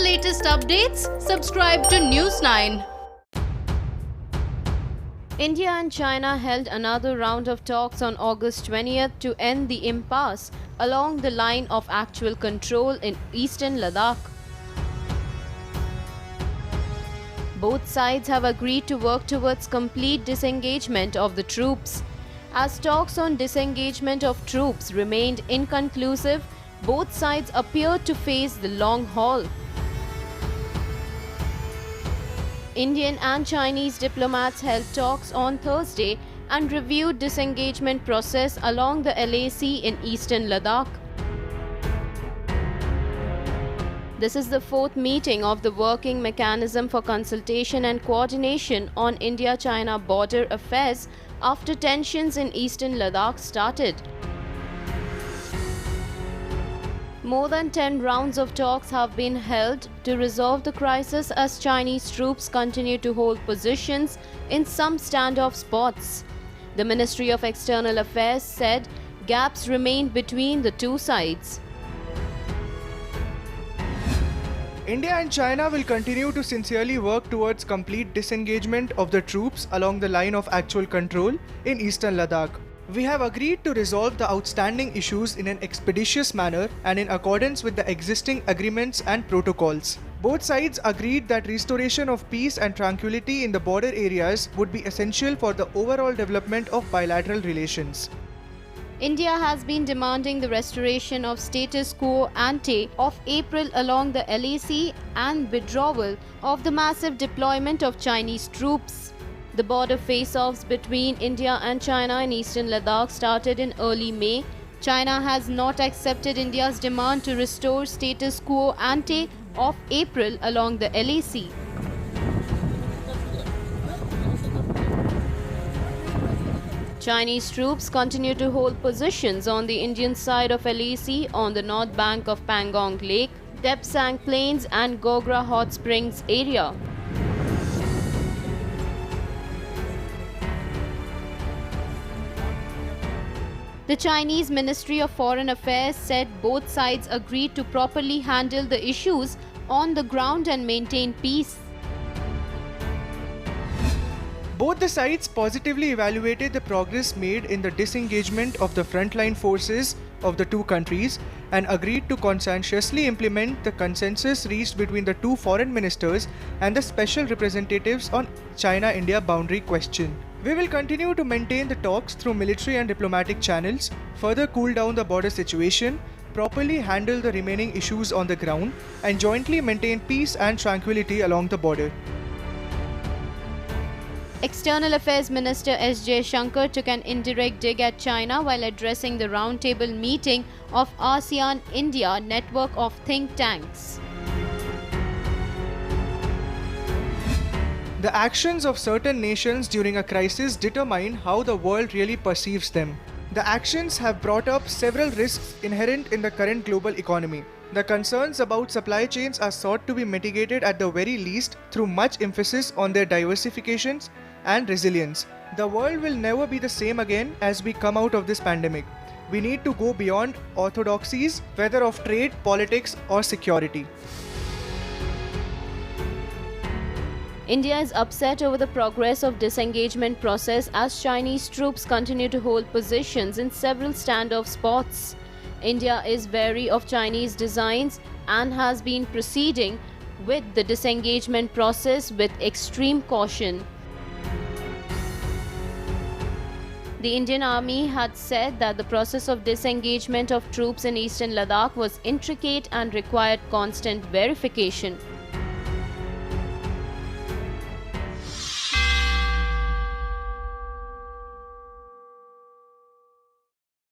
latest updates, subscribe to News9. India and China held another round of talks on August 20th to end the impasse along the line of actual control in eastern Ladakh. Both sides have agreed to work towards complete disengagement of the troops. As talks on disengagement of troops remained inconclusive, both sides appeared to face the long haul. Indian and Chinese diplomats held talks on Thursday and reviewed disengagement process along the LAC in eastern Ladakh. This is the fourth meeting of the Working Mechanism for Consultation and Coordination on India-China Border Affairs after tensions in eastern Ladakh started. More than 10 rounds of talks have been held to resolve the crisis as Chinese troops continue to hold positions in some standoff spots. The Ministry of External Affairs said gaps remain between the two sides. India and China will continue to sincerely work towards complete disengagement of the troops along the line of actual control in eastern Ladakh. We have agreed to resolve the outstanding issues in an expeditious manner and in accordance with the existing agreements and protocols. Both sides agreed that restoration of peace and tranquility in the border areas would be essential for the overall development of bilateral relations. India has been demanding the restoration of status quo ante of April along the LAC and withdrawal of the massive deployment of Chinese troops. The border face-offs between India and China in eastern Ladakh started in early May. China has not accepted India's demand to restore status quo ante of April along the LAC. Chinese troops continue to hold positions on the Indian side of LAC on the north bank of Pangong Lake, Depsang Plains and Gogra Hot Springs area. The Chinese Ministry of Foreign Affairs said both sides agreed to properly handle the issues on the ground and maintain peace. Both the sides positively evaluated the progress made in the disengagement of the frontline forces of the two countries and agreed to conscientiously implement the consensus reached between the two foreign ministers and the special representatives on China-India boundary question. We will continue to maintain the talks through military and diplomatic channels, further cool down the border situation, properly handle the remaining issues on the ground, and jointly maintain peace and tranquility along the border. External Affairs Minister S. Jaishankar took an indirect dig at China while addressing the roundtable meeting of ASEAN-India network of think tanks. The actions of certain nations during a crisis determine how the world really perceives them. The actions have brought up several risks inherent in the current global economy. The concerns about supply chains are sought to be mitigated at the very least through much emphasis on their diversifications and resilience. The world will never be the same again as we come out of this pandemic. We need to go beyond orthodoxies, whether of trade, politics, or security. India is upset over the progress of disengagement process as Chinese troops continue to hold positions in several standoff spots. India is wary of Chinese designs and has been proceeding with the disengagement process with extreme caution. The Indian Army had said that the process of disengagement of troops in eastern Ladakh was intricate and required constant verification.